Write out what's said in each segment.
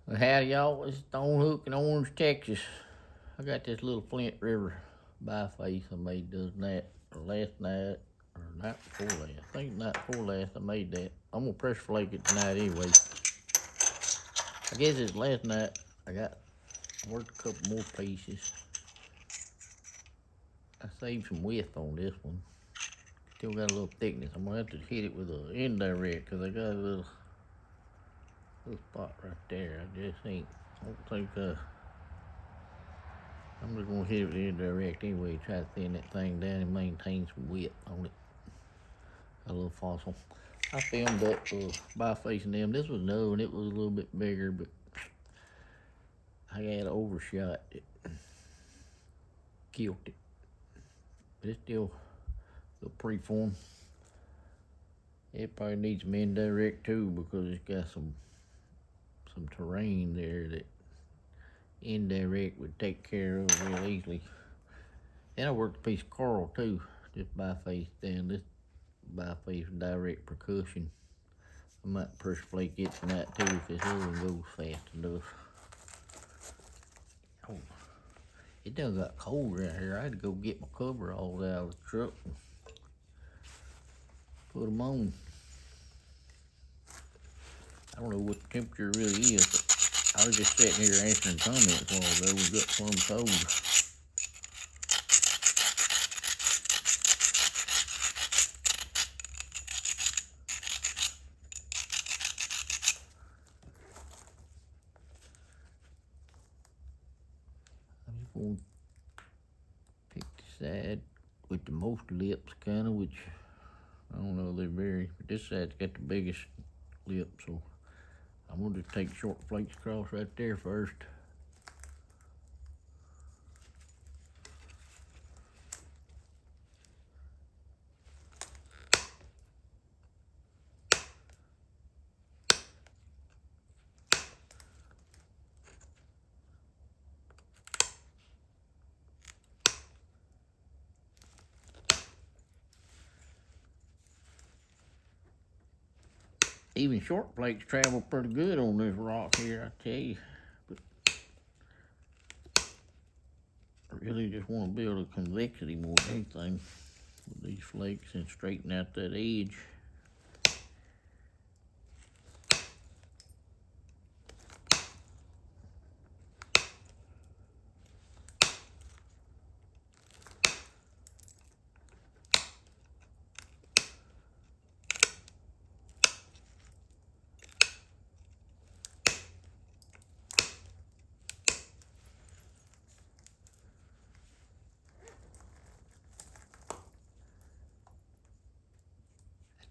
Well, howdy, y'all. It's Stone Hook in Orange, Texas. I got this little Flint River biface I made the other night, or last night, or night before last. I think night before last I made that. I'm gonna pressure flake it tonight anyway. I guess it's last night. I worked a couple more pieces. I saved some width on this one. Still got a little thickness. I'm gonna have to hit it with an indirect because I got a little spot right there. I don't think I'm just gonna hit it with the indirect anyway, try to thin that thing down and maintain some width on it. A little fossil. I filmed up bifacing them. This was new and it was a little bit bigger, but I had overshot it. Killed it. But it's still a preform. It probably needs some indirect too because it's got some terrain there that indirect would take care of real easily. And I worked a piece of coral too, just biface down. This biface direct percussion. I might pressure flake it tonight too if this other one goes fast enough. Oh, it done got cold right here. I had to go get my coveralls out of the truck and put them on. I don't know what the temperature really is, but I was just sitting here answering comments while ago. We got plumb cold. I'm just going to pick the side with the most lips, kind of, which I don't know, they vary. But this side's got the biggest lip, so I'm going to take short flakes across right there first. Even short flakes travel pretty good on this rock here, I tell you. But I really just want to build a convexity more than anything with these flakes and straighten out that edge.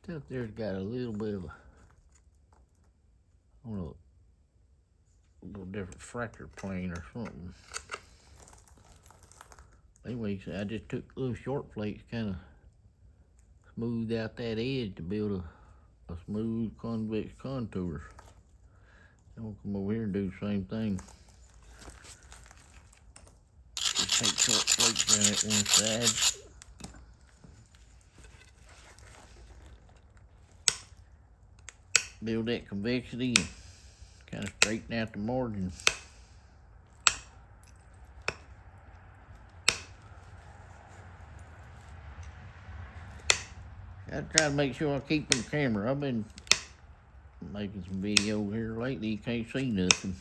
Stuff there's got a little bit of I don't know, a little different fracture plane or something. Anyway, so I just took little short flakes, kind of smoothed out that edge to build a smooth convex contour. I'm gonna come over here and do the same thing. Just take short flakes down at one side. Build that convexity and kind of straighten out the margin. I try to make sure I keep on camera. I've been making some video here lately. You can't see nothing.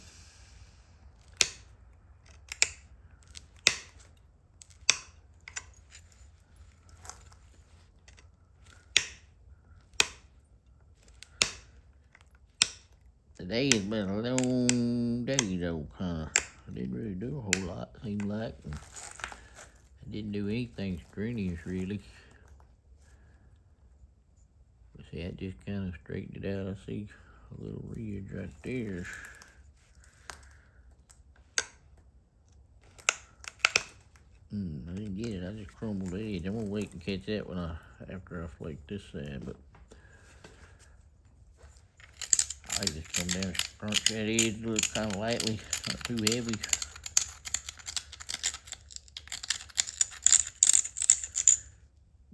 Today has been a long day though, kinda. I didn't really do a whole lot, seemed like. I didn't do anything strenuous really. But see, I just kind of straightened it out. I see a little ridge right there. I didn't get it. I just crumbled the edge. I'm gonna wait and catch that after I flake this side. But I just come down and crunch that edge a little kind of lightly, not too heavy.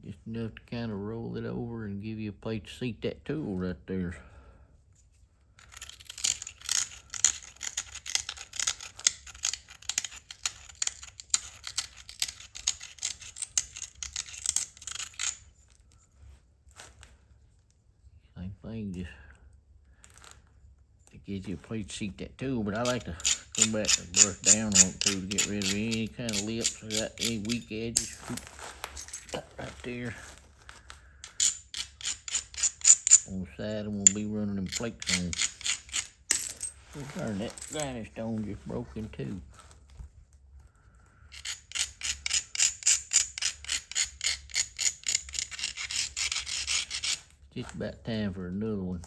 Just enough to kind of roll it over and give you a place to seat that tool right there. gives you a place to seat that tool, but I like to go back and brush down on it too to get rid of any kind of lips or got any weak edges. Right there. On the side, I'm gonna be running them flakes on. Oh, darn, that grinding stone just broke in two. Just about time for another one.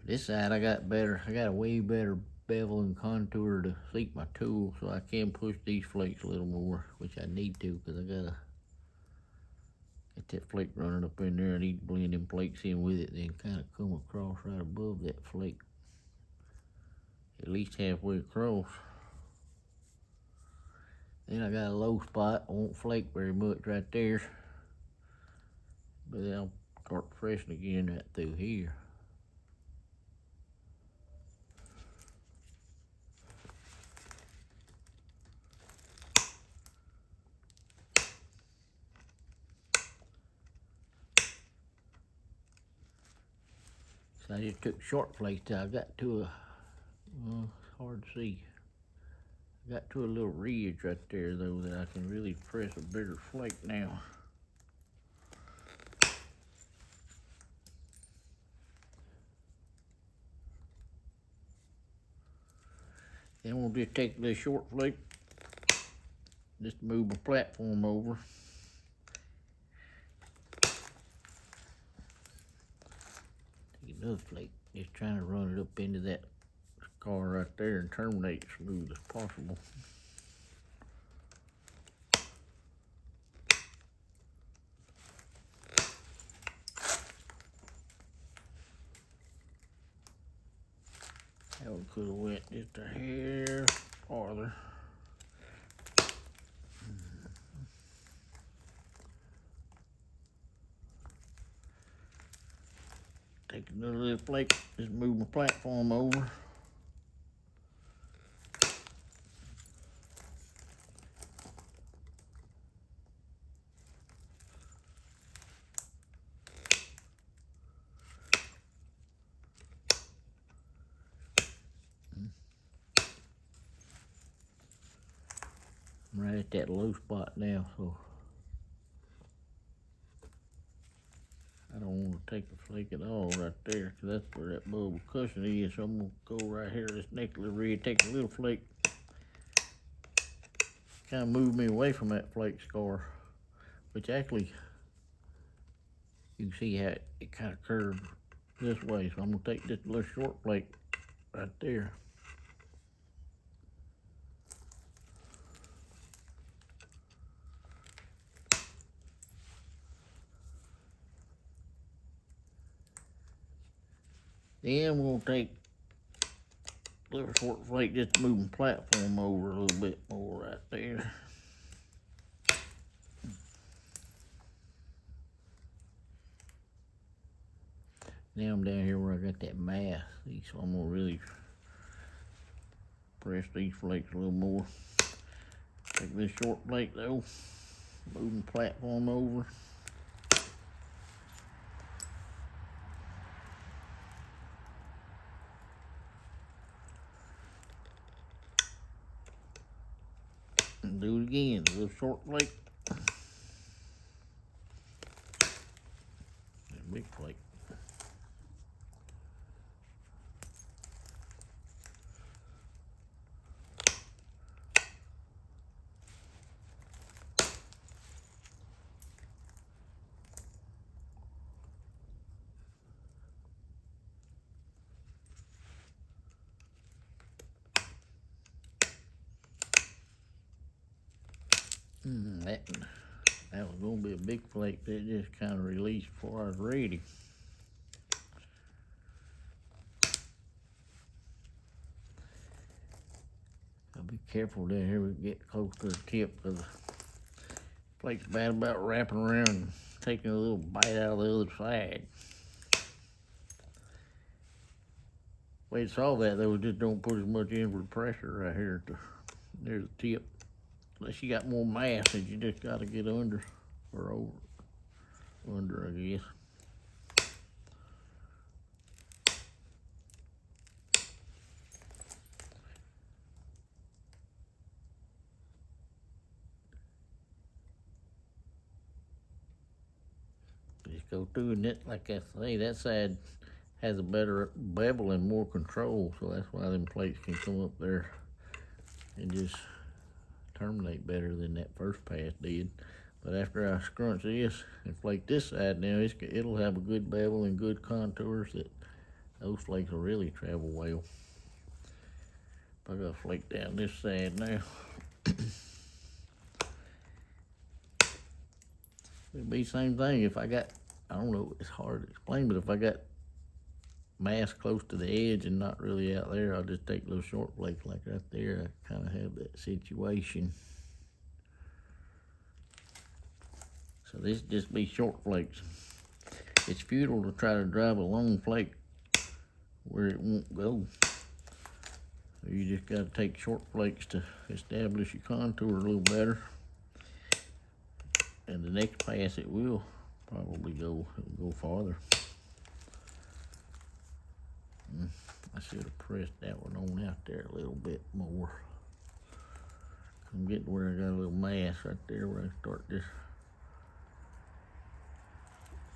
This side I got a way better bevel and contour to seat my tool, so I can push these flakes a little more, which I need to, because I gotta get that flake running up in there. I need to blend them flakes in with it, then kind of come across right above that flake, at least halfway across. Then I got a low spot, I won't flake very much right there, but then I'll start pressing again right through here. So I just took short flakes till I got to a, well, it's hard to see. I got to a little ridge right there though that I can really press a bigger flake now. Then we'll just take this short flake, just move my platform over. Take another flake, just trying to run it up into that scar right there and terminate as smooth as possible. That one could have went just a hair farther. Take another little flake, just move my platform over. I'm right at that low spot now, so I don't want to take a flake at all right there, because that's where that bubble cushion is. So I'm going to go right here, this neck little red, take a little flake, kind of move me away from that flake scar, which actually, you can see how it kind of curves this way. So I'm going to take this little short flake right there. Then we'll take a little short flake, just moving platform over a little bit more right there. Now I'm down here where I got that mass, so I'm gonna really press these flakes a little more. Take this short flake though, moving platform over. And do it again, a little short flake. And big flake. That was gonna be a big flake that just kind of released before I was ready. I'll be careful down here. We get close to the tip, because the flake's bad about wrapping around and taking a little bite out of the other side. The way to solve that though is just don't put as much inward pressure right here near the tip. unless you got more mass that you just got to get under or over. Under, I guess. Just go through and it, like I say, that side has a better bevel and more control, so that's why them flakes can come up there and just terminate better than that first pass did. But after I scrunch this and flake this side now, it'll have a good bevel and good contours that those flakes will really travel well. I gotta flake down this side now. It'll be the same thing if I got, I don't know, it's hard to explain, but if I got mass close to the edge and not really out there, I'll just take little short flakes like right there. I kind of have that situation. So this just be short flakes. It's futile to try to drive a long flake where it won't go. So you just got to take short flakes to establish your contour a little better. And the next pass it will probably go farther. I should have pressed that one on out there a little bit more. I'm getting where I got a little mass right there where I start this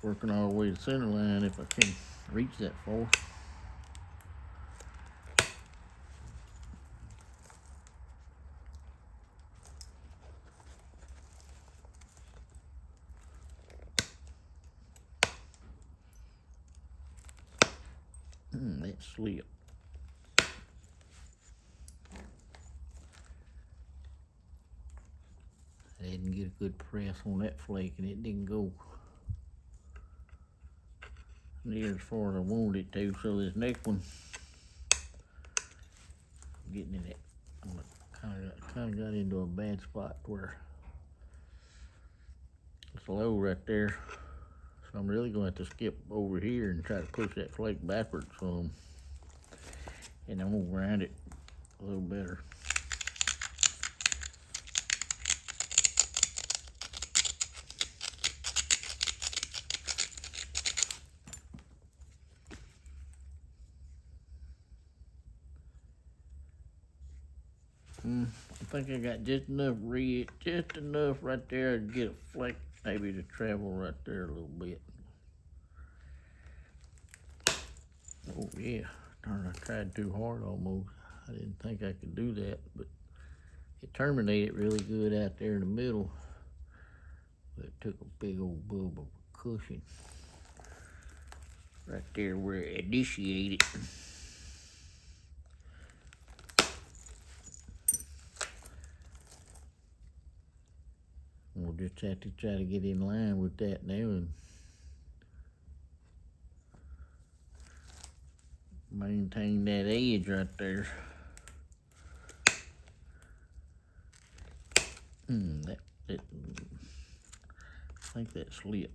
working all the way to the center line if I can reach that far. That slipped. I didn't get a good press on that flake and it didn't go near as far as I wanted it to. So this next one, I'm getting in it. I kind of got into a bad spot where it's low right there. So I'm really going to have to skip over here and try to push that flake backwards some. And I'm going to grind it a little better. I think I got just enough red, just enough right there to get a flake maybe to travel right there a little bit. Oh yeah, darn, I tried too hard almost. I didn't think I could do that, but it terminated really good out there in the middle. But it took a big old bubble of cushion right there where it initiated. We'll just have to try to get in line with that now and maintain that edge right there. I think that slipped.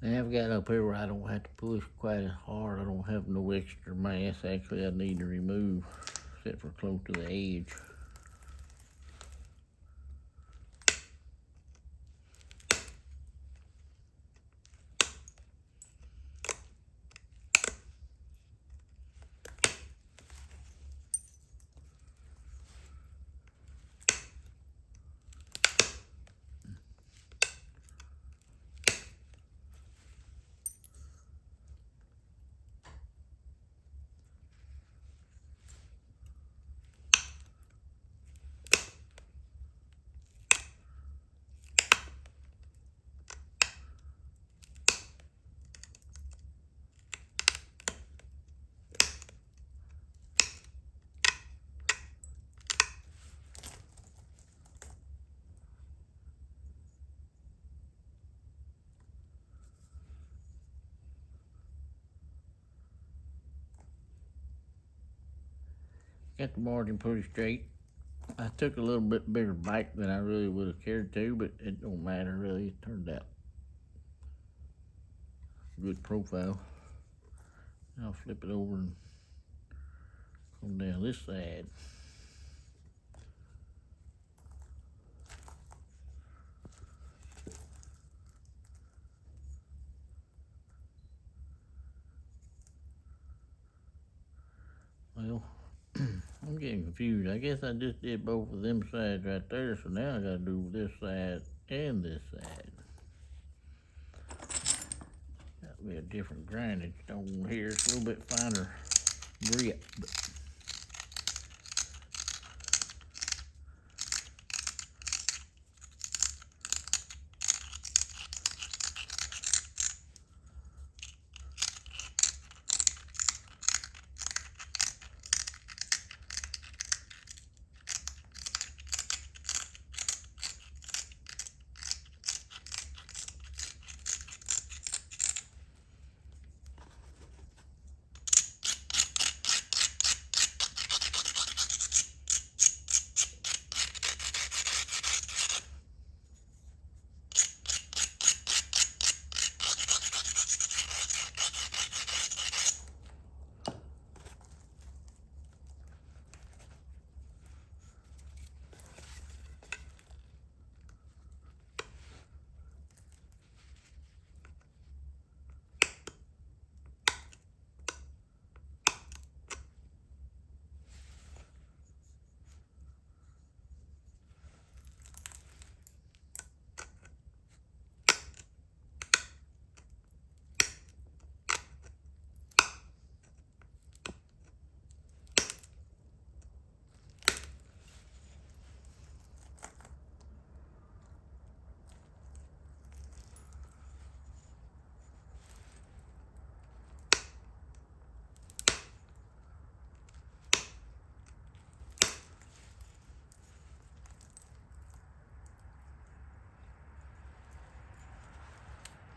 Now I've got up here where I don't have to push quite as hard. I don't have no extra mass actually I need to remove except for close to the edge. Got the margin pretty straight. I took a little bit bigger bite than I really would have cared to, but it don't matter really. It turned out good profile. I'll flip it over and come down this side. Well, I'm getting confused. I guess I just did both of them sides right there, so now I gotta do this side and this side. That'll be a different grinding stone here. It's a little bit finer grit, but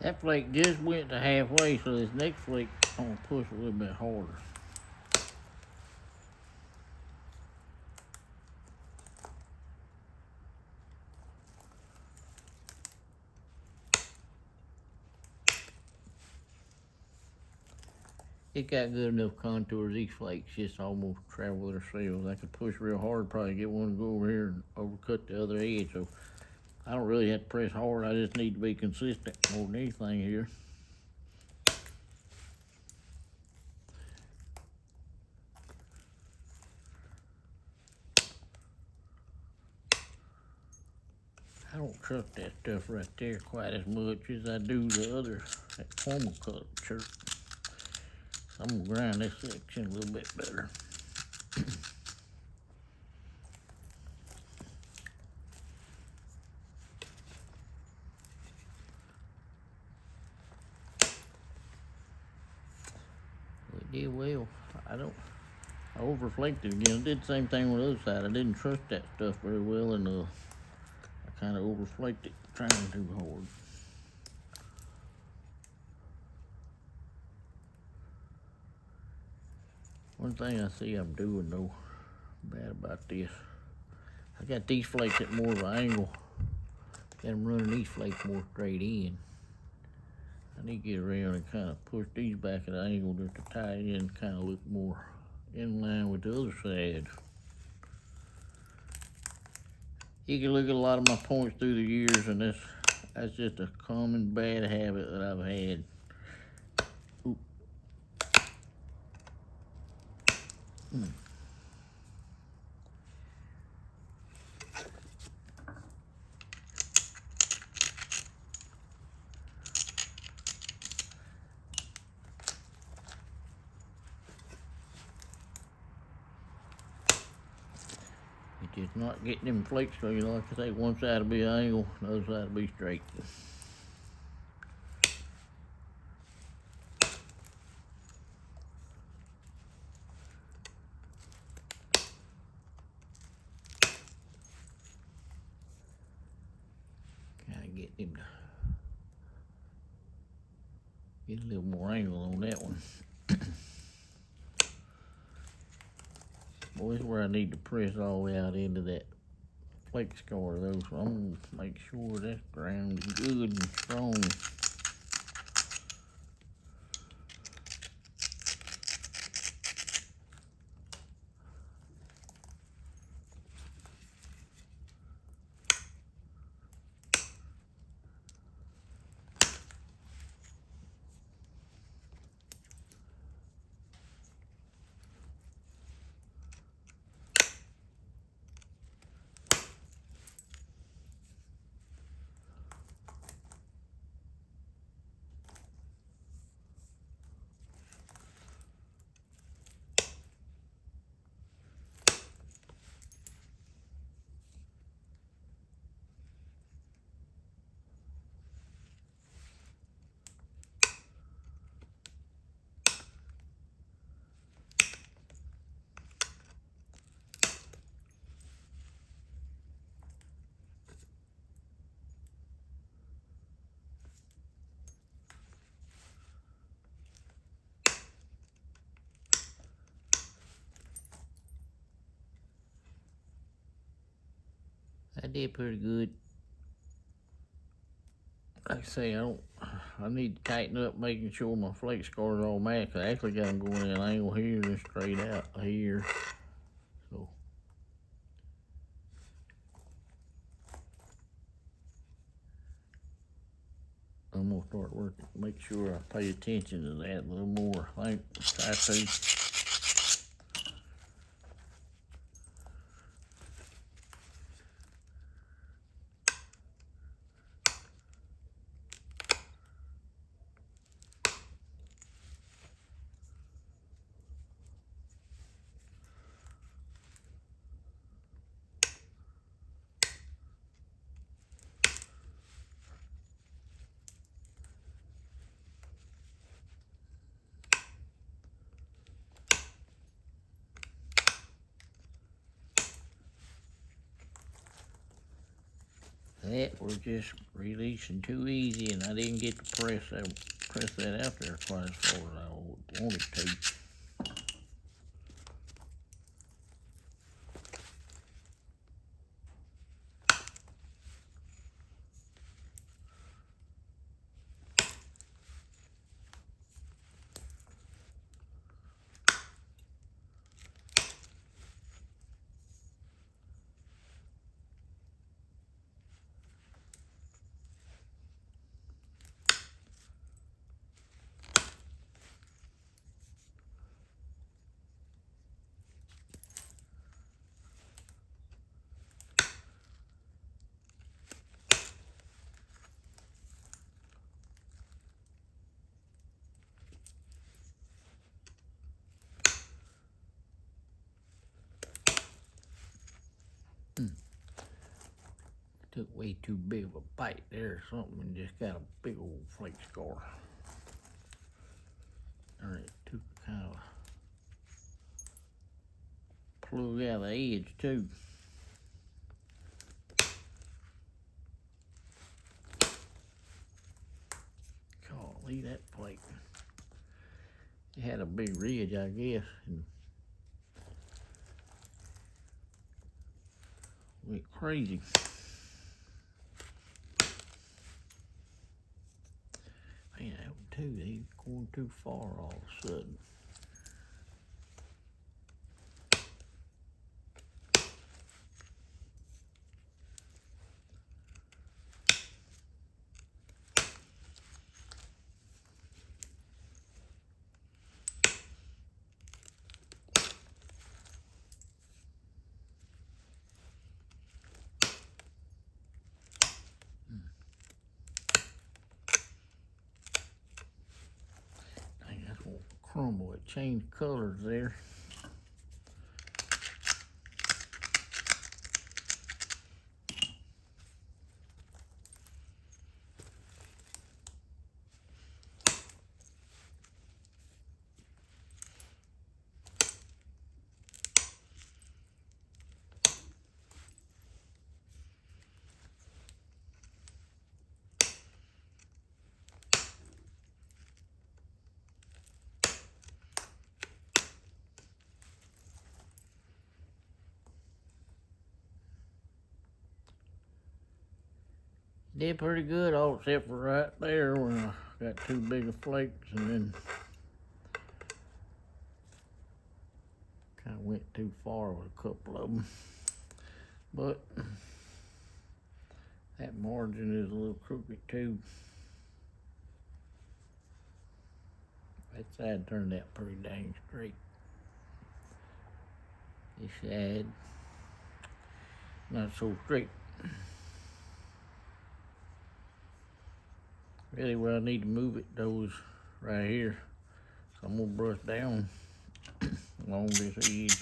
that flake just went to halfway, so this next flake I'm gonna push a little bit harder. It got good enough contours. These flakes just almost travel themselves. I could push real hard, probably get one to go over here and overcut the other edge. So I don't really have to press hard. I just need to be consistent more than anything here. I don't trust that stuff right there quite as much as I do the other, that formal cut shirt. So I'm gonna grind this section a little bit better. We did well. I overflaked it again. I did the same thing with the other side. I didn't trust that stuff very well, and I kind of overflaked it, trying too hard. One thing I see I'm doing though bad about this, I got these flakes at more of an angle. Got them running these flakes more straight in. I need to get around and kind of push these back at an angle just to tie it in, kind of look more in line with the other side. You can look at a lot of my points through the years, and that's just a common bad habit that I've had. Oop. Just not getting them flakes straight. Like I say, one side will be an angle, the other side will be straight. Kind of get them to get a little more angle on that one. Well, this is where I need to press all the way out into that flake scar though, so I'm gonna make sure that's ground good and strong. I did pretty good. Like I say, I need to tighten up, making sure my flake scars all match. I actually got them going in an angle here and straight out here. So I'm gonna start working, make sure I pay attention to that a little more. I think I try to. That was just releasing too easy, and I didn't get to press that out there quite as far as I wanted to. Took way too big of a bite there or something and just got a big old flake scar. Or it took kind of plug out the edge too. Golly, that flake. It had a big ridge, I guess, and went crazy. Man, that one too, he's going too far all of a sudden. Dang, that's gonna crumble. It changed colors there. Did pretty good, all except for right there when I got too big of flakes, and then kind of went too far with a couple of them. But that margin is a little crooked too. That side turned out pretty dang straight. This side, not so straight. Really where I need to move it though is right here. So I'm gonna brush down along this edge.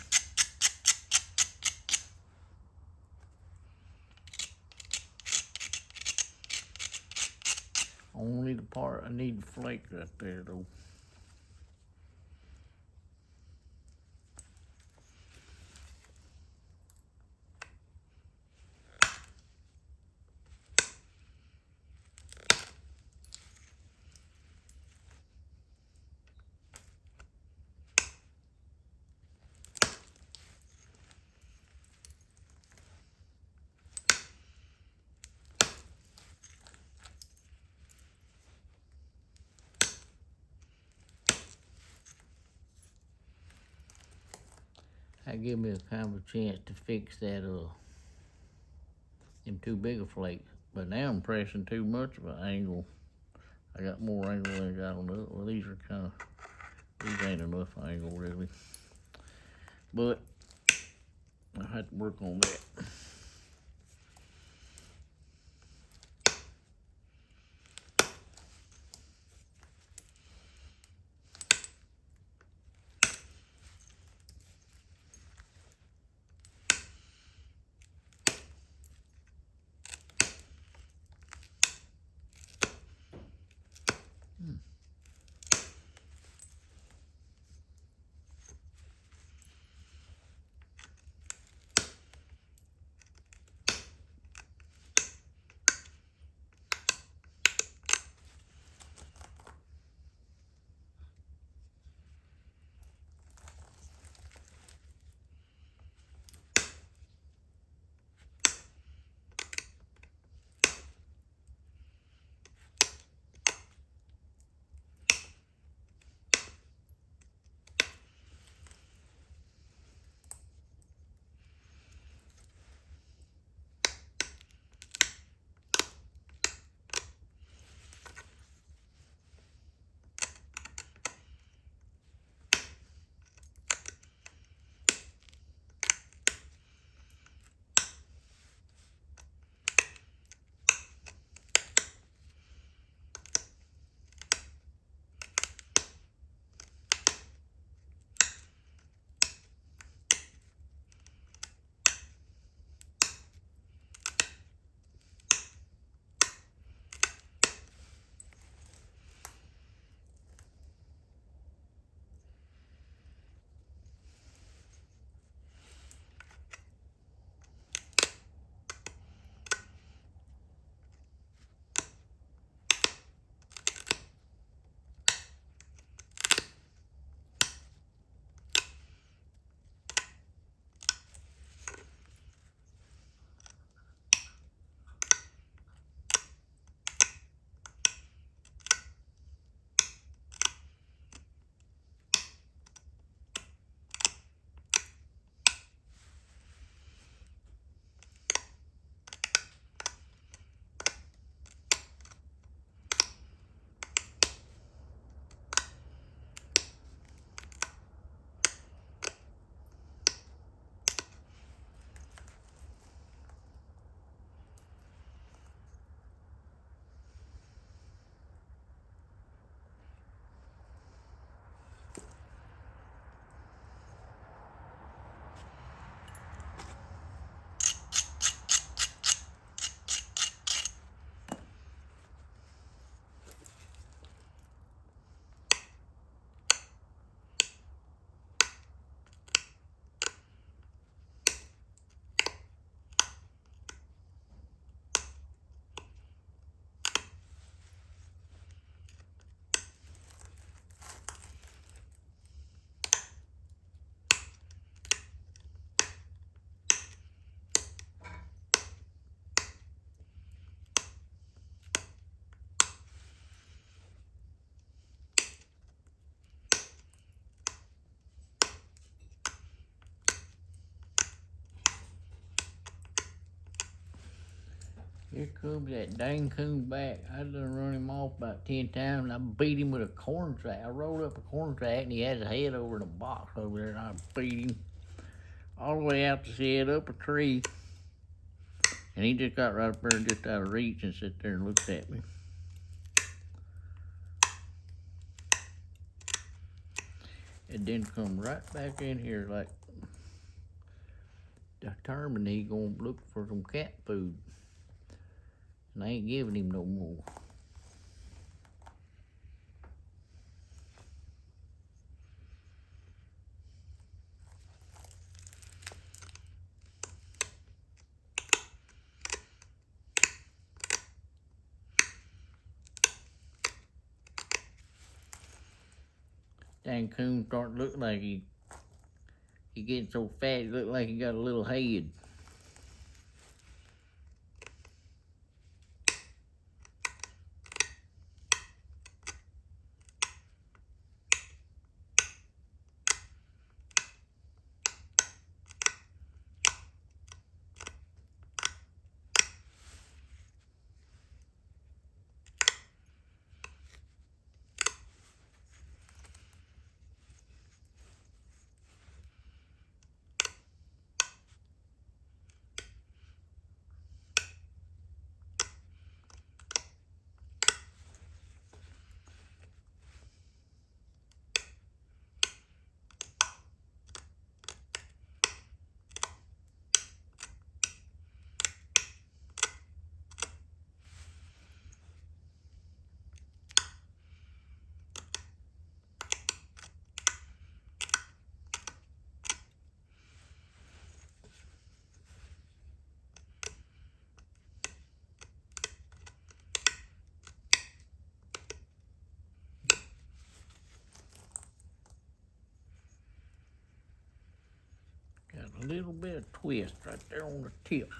Only the part I need to flake right there though. That give me a kind of a chance to fix that them too big a flakes. But now I'm pressing too much of an angle. I got more angle than I got on the other. Well, these are kind of, these ain't enough angle really. But I have to work on that. Here comes that dang coon back. I done run him off about 10 times and I beat him with a corn sack. I rolled up a corn sack and he had his head over in a box over there and I beat him all the way out the shed, up a tree. And he just got right up there just out of reach and sat there and looked at me. And then come right back in here like determined he gonna look for some cat food. And I ain't giving him no more. Dang coon starting to look like he getting so fat he look like he got a little head. Got a little bit of twist right there on the tip.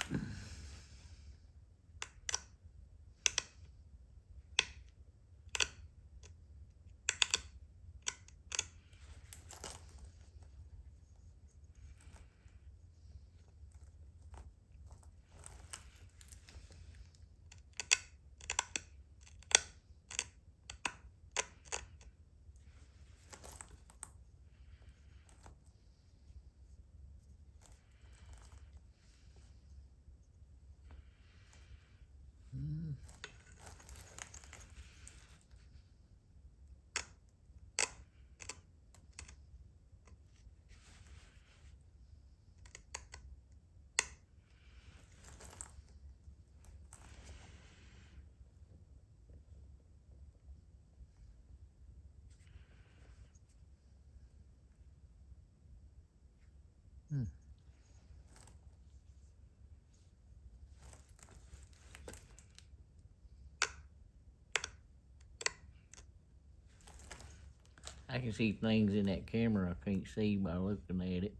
I can see things in that camera I can't see by looking at it.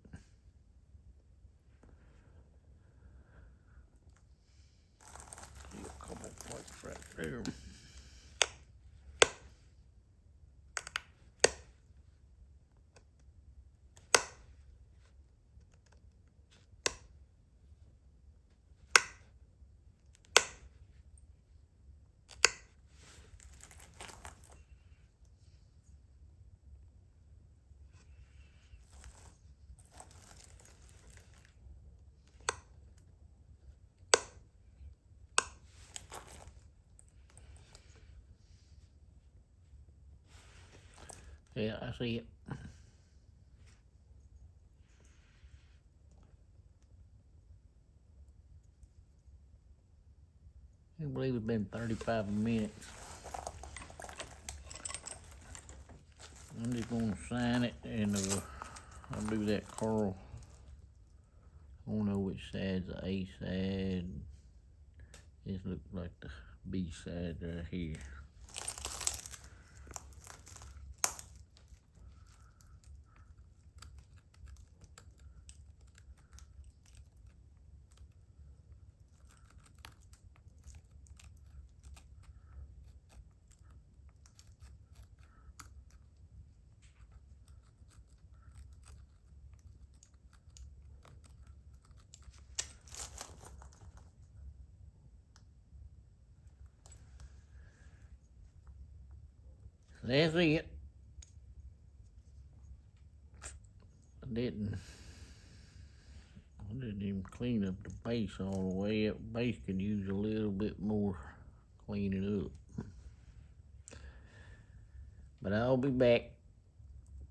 See a couple flakes right there. Yeah, I see it. I can't believe it's been 35 minutes. I'm just gonna sign it and I'll do that coral. I don't know which side's the A side. This looks like the B side right here. That's it. I didn't even clean up the base all the way up. Base could use a little bit more cleaning up. But I'll be back.